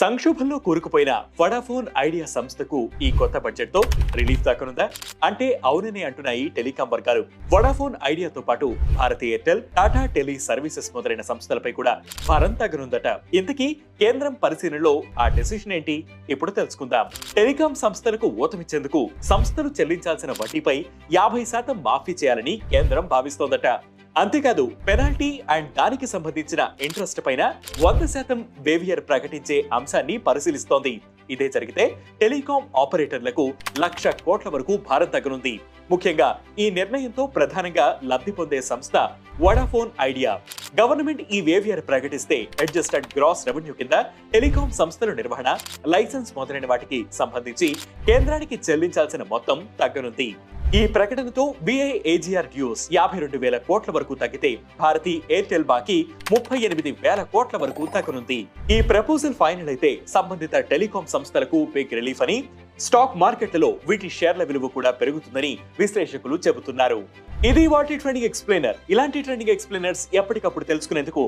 సంక్షోభంలో కూరుకుపోయిన Vodafone idea సంస్థకు ఈ కొత్త బడ్జెట్ తో రిలీఫ్ దక్కనుందా అంటే అవునని అంటున్నాయి టెలికాం వర్గాలు. వడాఫోన్ ఐడియాతో పాటు Bharti Airtel, Tata teleservices మొదలైన సంస్థలపై కూడా భారం తగ్గనుందట. ఇంతకీ కేంద్రం పరిశీలనలో ఆ డెసిషన్ ఏంటి? ఇప్పుడు తెలుసుకుందాం. టెలికాం సంస్థలకు ఊతమిచ్చేందుకు సంస్థలు చెల్లించాల్సిన వడ్డీపై 50% మాఫీ చేయాలని కేంద్రం భావిస్తోందట. అంతేకాదు పెనాల్టీ అండ్ దానికి సంబంధించిన ఇంట్రెస్ట్ పైన 100% వేవియర్ ప్రకటించే అంశాన్ని పరిశీలిస్తోంది. ఇదే జరిగితే టెలికాం ఆపరేటర్లకు 1,00,000 కోట్ల వరకు భారం తగ్గనుంది. ముఖ్యంగా ఈ నిర్ణయంతో ప్రధానంగా లబ్ధి పొందే సంస్థ వడాఫోన్ ఐడియా. గవర్నమెంట్ ఈ వేవియర్ ప్రకటిస్తే అడ్జస్టెడ్ గ్రాస్ రెవెన్యూ కింద టెలికాం సంస్థల నిర్వహణ, లైసెన్స్ మొదలైన వాటికి సంబంధించి కేంద్రానికి చెల్లించాల్సిన మొత్తం తగ్గనుంది. ఈ ప్రకటనతో BIAGR డ్యూస్ 52,000 కోట్ల వరకు తగ్గితే భారతీ ఎయిర్టెల్ బాకీ 38,000 కోట్ల వరకు తగ్గనుంది. ఈ ప్రపోజల్ ఫైనల్ అయితే సంబంధిత టెలికాం సంస్థలకు బిగ్ రిలీఫ్ అని, స్టాక్ మార్కెట్లలో వీటి షేర్ల విలువ కూడా పెరుగుతుందని విశ్లేషకులు చెబుతున్నారు. ఇది వాటి ట్రెండింగ్ ఎక్స్ప్లెయినర్. ఇలాంటి ట్రెండింగ్ ఎక్స్ప్లెయినర్స్ ఎప్పటికప్పుడు తెలుసుకునేందుకు